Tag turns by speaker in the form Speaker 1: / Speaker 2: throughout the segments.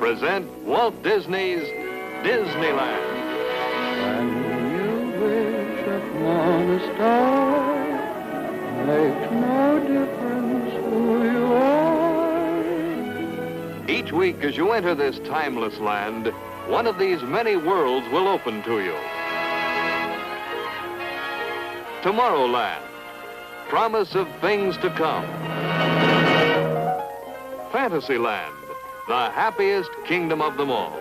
Speaker 1: present Walt Disney's Disneyland.
Speaker 2: When you wish upon a star, makes no difference who you are.
Speaker 1: Each week as you enter this timeless land, one of these many worlds will open to you. Tomorrowland, promise of things to come. Fantasyland, the happiest kingdom of them all.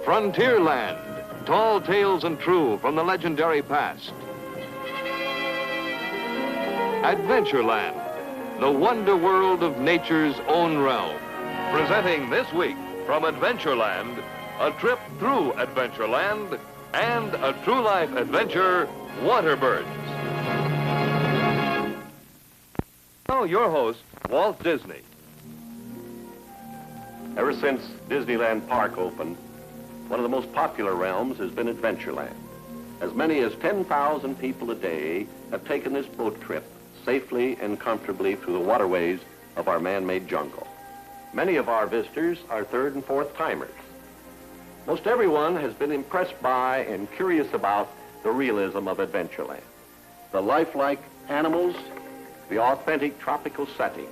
Speaker 1: Frontierland, tall tales and true from the legendary past. Adventureland, the wonder world of nature's own realm. Presenting this week from Adventureland, a trip through Adventureland and a true life adventure, Waterbirds. Now your host, Walt Disney.
Speaker 3: Ever since Disneyland Park opened, one of the most popular realms has been Adventureland. As many as 10,000 people a day have taken this boat trip safely and comfortably through the waterways of our man-made jungle. Many of our visitors are third and fourth timers. Most everyone has been impressed by and curious about the realism of Adventureland. The lifelike animals, the authentic tropical settings.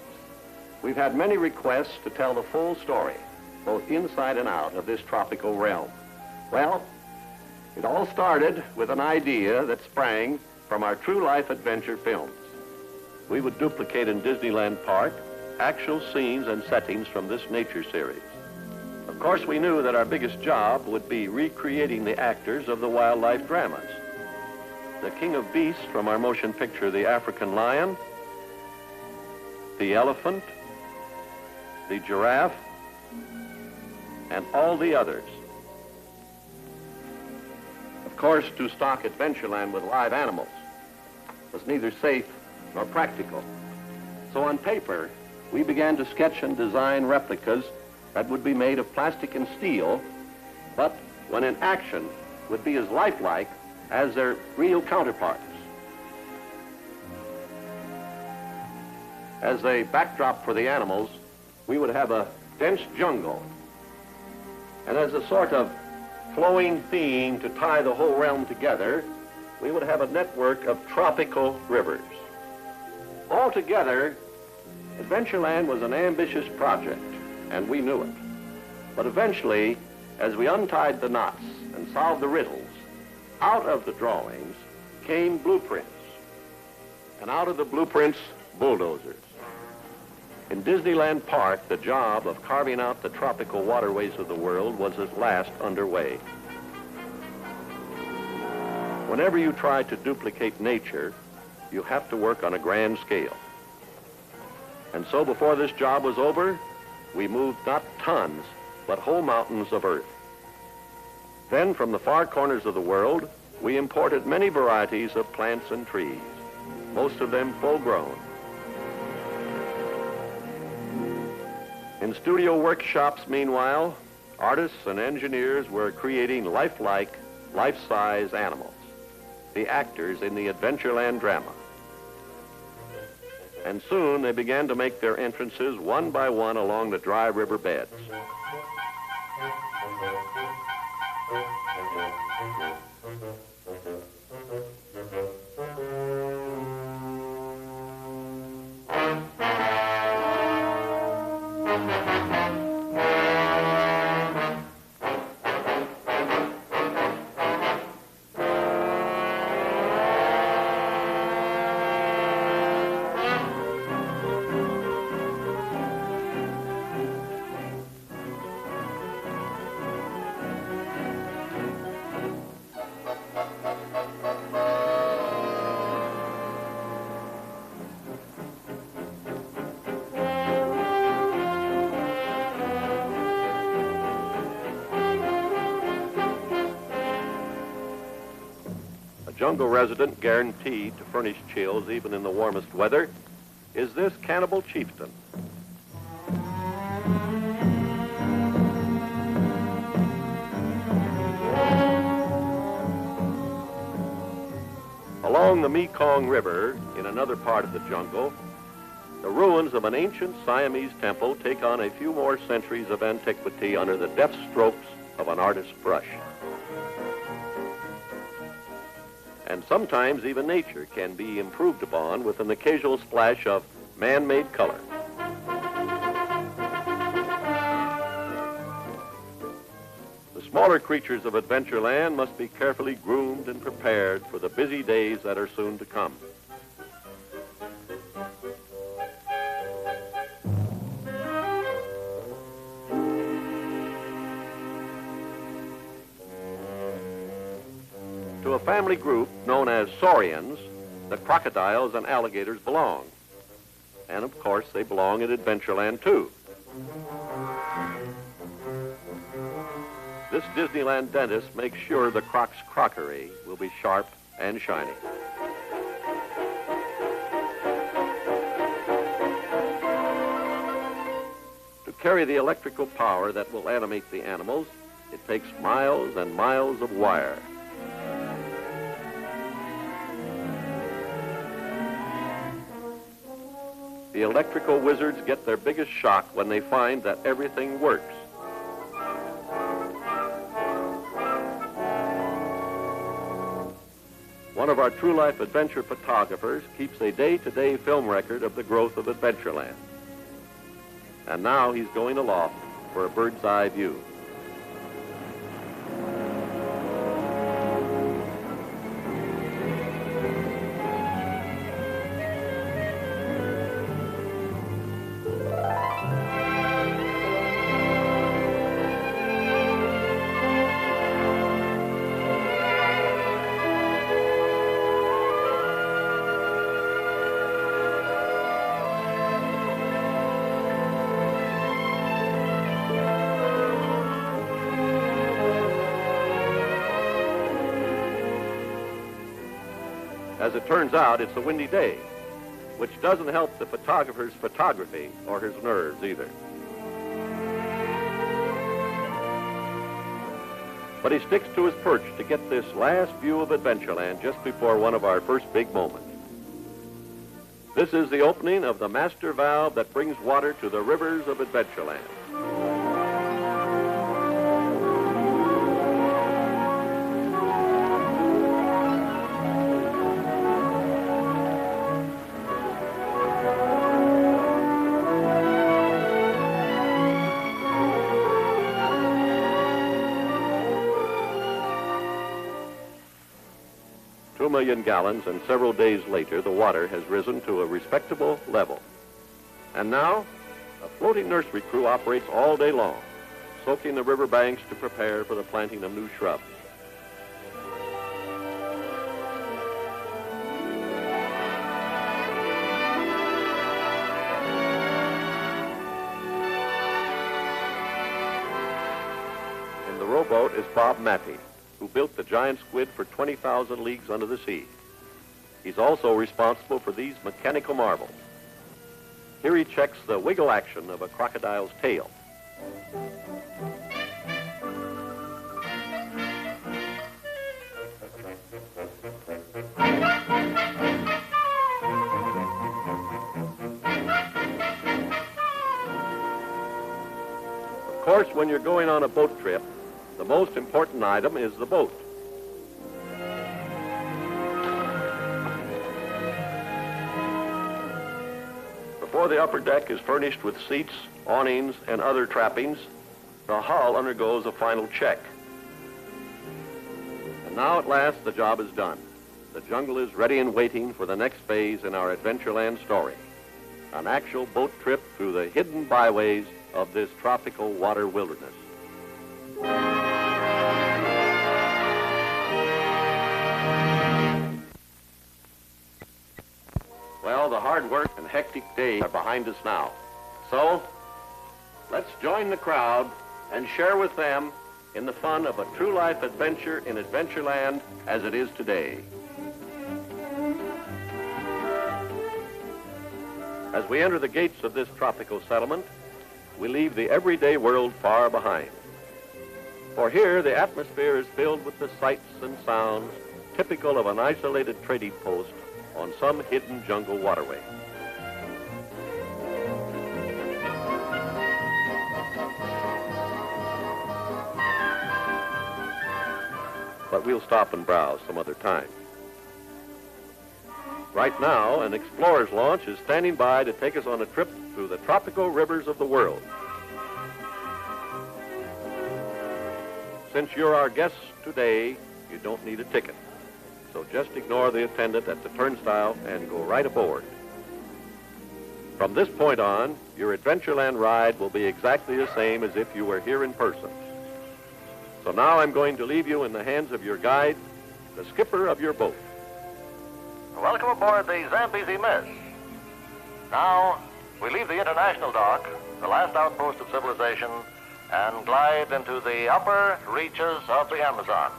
Speaker 3: We've had many requests to tell the full story, both inside and out of this tropical realm. Well, it all started with an idea that sprang from our true life adventure films. We would duplicate in Disneyland Park actual scenes and settings from this nature series. Of course, we knew that our biggest job would be recreating the actors of the wildlife dramas. The king of beasts from our motion picture, The African Lion, the elephant, the giraffe, and all the others. Of course, to stock Adventureland with live animals was neither safe nor practical. So on paper, we began to sketch and design replicas that would be made of plastic and steel, but when in action would be as lifelike as their real counterparts. As a backdrop for the animals, we would have a dense jungle. And as a sort of flowing theme to tie the whole realm together, we would have a network of tropical rivers. Altogether, Adventureland was an ambitious project, and we knew it. But eventually, as we untied the knots and solved the riddles, out of the drawings came blueprints. And out of the blueprints, bulldozers. In Disneyland Park, the job of carving out the tropical waterways of the world was at last underway. Whenever you try to duplicate nature, you have to work on a grand scale. And so before this job was over, we moved not tons, but whole mountains of earth. Then from the far corners of the world, we imported many varieties of plants and trees, most of them full-grown. In studio workshops, meanwhile, artists and engineers were creating lifelike, life-size animals, the actors in the Adventureland drama. And soon they began to make their entrances one by one along the dry river beds. Jungle resident guaranteed to furnish chills even in the warmest weather is this cannibal chieftain. Along the Mekong River, in another part of the jungle, The ruins of an ancient Siamese temple take on a few more centuries of antiquity under the deft strokes of an artist's brush. And sometimes even nature can be improved upon with an occasional splash of man-made color. The smaller creatures of Adventureland must be carefully groomed and prepared for the busy days that are soon to come. To a family group known as saurians, the crocodiles and alligators belong. And of course, they belong at Adventureland too. This Disneyland dentist makes sure the croc's crockery will be sharp and shiny. To carry the electrical power that will animate the animals, it takes miles and miles of wire. The electrical wizards get their biggest shock when they find that everything works. One of our True Life Adventure photographers keeps a day-to-day film record of the growth of Adventureland. And now he's going aloft for a bird's eye view. As it turns out, it's a windy day, which doesn't help the photographer's photography or his nerves either. But he sticks to his perch to get this last view of Adventureland just before one of our first big moments. This is the opening of the master valve that brings water to the rivers of Adventureland. $2 million gallons, and several days later, the water has risen to a respectable level. And now, a floating nursery crew operates all day long, soaking the river banks to prepare for the planting of new shrubs. In the rowboat is Bob Matty, who built the giant squid for 20,000 leagues under the sea. He's also responsible for these mechanical marvels. Here he checks the wiggle action of a crocodile's tail. Of course, when you're going on a boat trip, the most important item is the boat. Before the upper deck is furnished with seats, awnings, and other trappings, the hull undergoes a final check. And now at last the job is done. The jungle is ready and waiting for the next phase in our Adventureland story. An actual boat trip through the hidden byways of this tropical water wilderness. Well, the hard work and hectic days are behind us now. So, let's join the crowd and share with them in the fun of a true life adventure in Adventureland as it is today. As we enter the gates of this tropical settlement, we leave the everyday world far behind. For here, the atmosphere is filled with the sights and sounds typical of an isolated trading post on some hidden jungle waterway. but we'll stop and browse some other time. Right now, an explorer's launch is standing by to take us on a trip through the tropical rivers of the world. Since you're our guests today, you don't need a ticket. So just ignore the attendant at the turnstile and go right aboard. From this point on, your Adventureland ride will be exactly the same as if you were here in person. So now I'm going to leave you in the hands of your guide, the skipper of your boat.
Speaker 4: Welcome aboard the Zambezi Miss. Now, we leave the international dock, the last outpost of civilization, and glide into the upper reaches of the Amazon.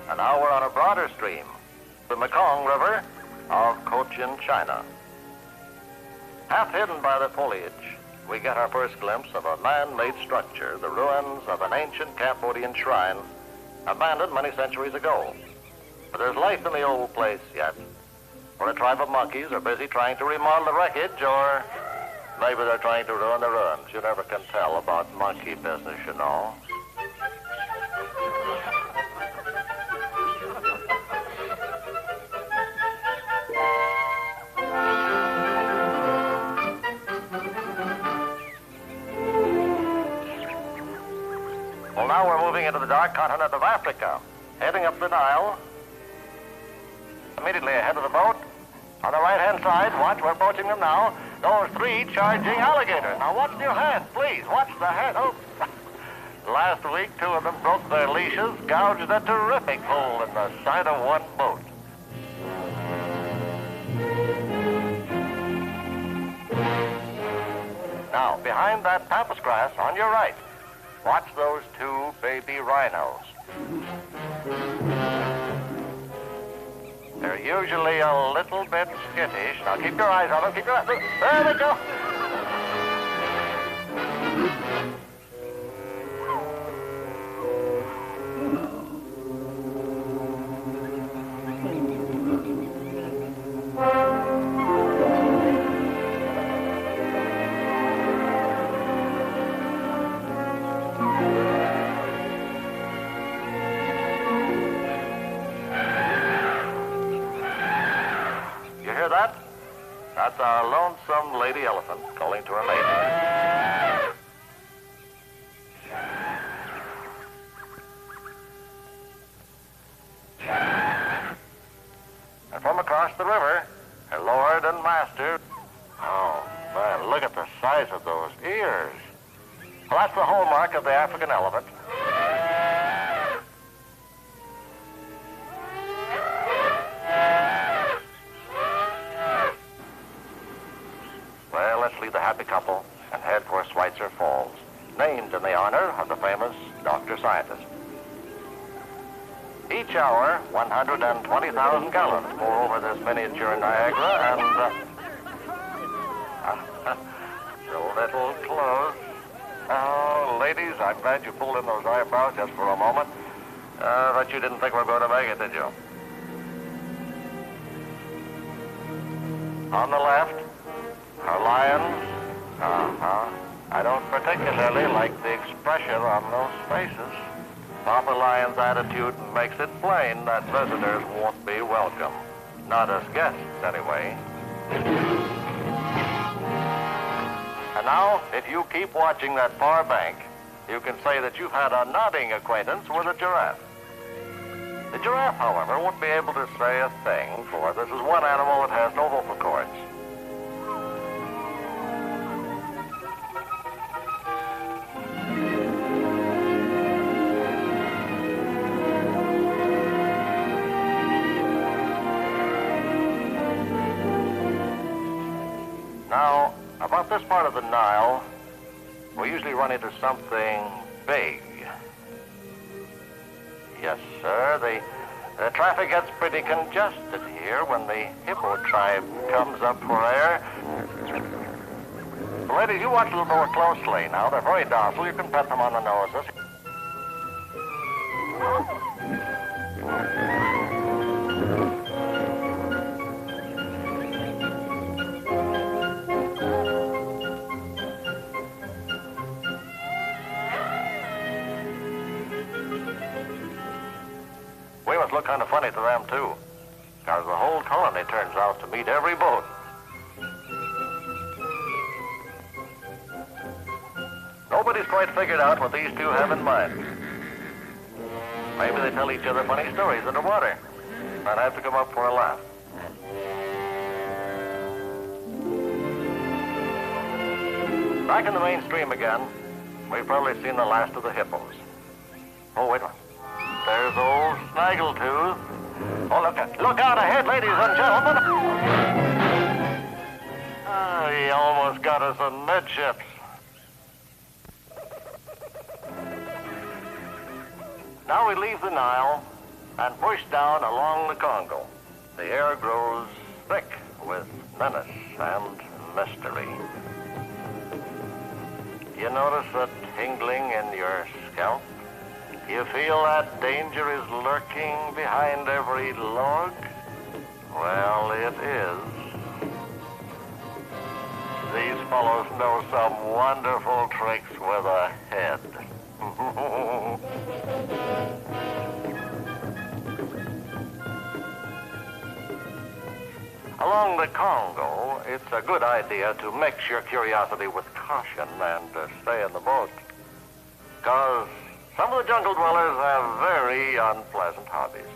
Speaker 4: And now we're on a broader stream, the Mekong River of Cochin, China. Half hidden by the foliage, we get our first glimpse of a man-made structure, the ruins of an ancient Cambodian shrine, abandoned many centuries ago. But there's life in the old place yet, for a tribe of monkeys are busy trying to remodel the wreckage, or maybe they're trying to ruin the ruins. You never can tell about monkey business, you know. Well, now we're moving into the dark continent of Africa, heading up the Nile. Immediately ahead of the boat, on the right-hand side, watch, we're approaching them now, those three charging alligators. Now watch your hand, please, watch the hand. Oh. Last week, two of them broke their leashes, gouged a terrific hole in the side of one boat. Now, behind that pampas grass on your right, watch those two baby rhinos. They're usually a little bit skittish. Now keep your eyes on them, keep your eyes. There they go. That's our lonesome lady elephant calling to her mate. And from across the river, her lord and master. Oh, man, look at the size of those ears. Well, that's the hallmark of the African elephant. Well, let's leave the happy couple and head for Schweitzer Falls, named in the honor of the famous Dr. Scientist. Each hour, 120,000 gallons pour over this miniature Niagara, and a little close. Oh, ladies, I'm glad you pulled in those eyebrows just for a moment. But you didn't think we were going to make it, did you? On the left, our lions. I don't particularly like the expression on those faces. Papa Lion's attitude makes it plain that visitors won't be welcome. Not as guests, anyway. And now, if you keep watching that far bank, you can say that you've had a nodding acquaintance with a giraffe. The giraffe, however, won't be able to say a thing, for this is one animal that has no vocal cords. Now, about this part of the Nile, we usually run into something big. Yes, sir, the traffic gets pretty congested here when the hippo tribe comes up for air. Ladies, you watch a little more closely now. They're very docile. You can pet them on the noses. We must look kind of funny to them, too, because the whole colony turns out to meet every boat. Nobody's quite figured out what these two have in mind. Maybe they tell each other funny stories underwater and have to come up for a laugh. Back in the mainstream again, we've probably seen the last of the hippos. Oh, wait a minute. There's old Snaggletooth. Oh, look out ahead, ladies and gentlemen. He almost got us amidships. Now we leave the Nile and push down along the Congo. The air grows thick with menace and mystery. You notice that tingling in your scalp? You feel that danger is lurking behind every log? Well, it is. These fellows know some wonderful tricks with a head. Along the Congo, it's a good idea to mix your curiosity with caution and stay in the boat. Because some of the jungle dwellers have very unpleasant hobbies.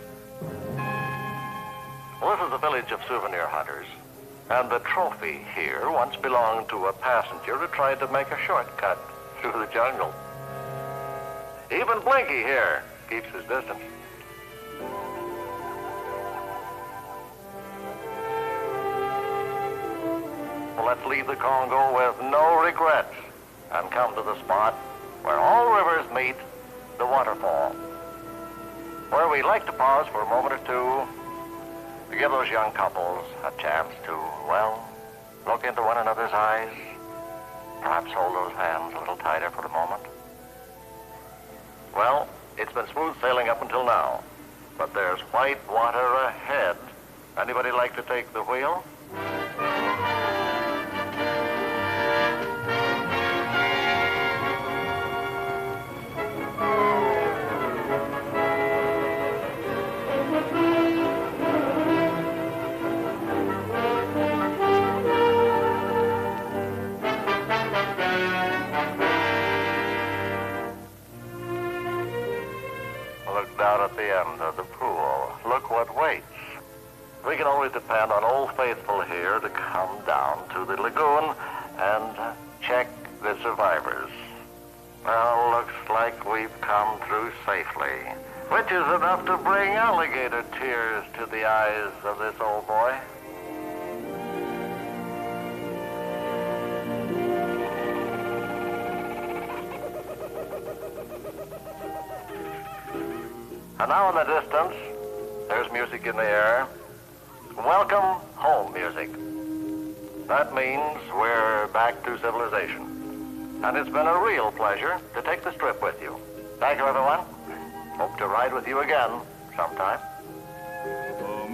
Speaker 4: Well, this is the village of souvenir hunters. And the trophy here once belonged to a passenger who tried to make a shortcut through the jungle. Even Blinky here keeps his distance. Well, let's leave the Congo with no regrets and come to the spot where all rivers meet, the waterfall, where we like to pause for a moment or two to give those young couples a chance to, well, look into one another's eyes, perhaps hold those hands a little tighter for a moment. Well, it's been smooth sailing up until now, but there's white water ahead. Anybody like to take the wheel? Down at the end of the pool. Look what waits. We can always depend on Old Faithful here to come down to the lagoon and check the survivors. Well, looks like we've come through safely, which is enough to bring alligator tears to the eyes of this old boy. And now in the distance, there's music in the air. Welcome home music. That means we're back to civilization. And it's been a real pleasure to take this trip with you. Thank you, everyone. Hope to ride with you again sometime.
Speaker 2: Oh,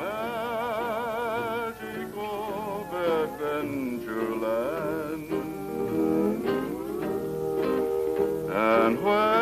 Speaker 2: magical Adventureland. And when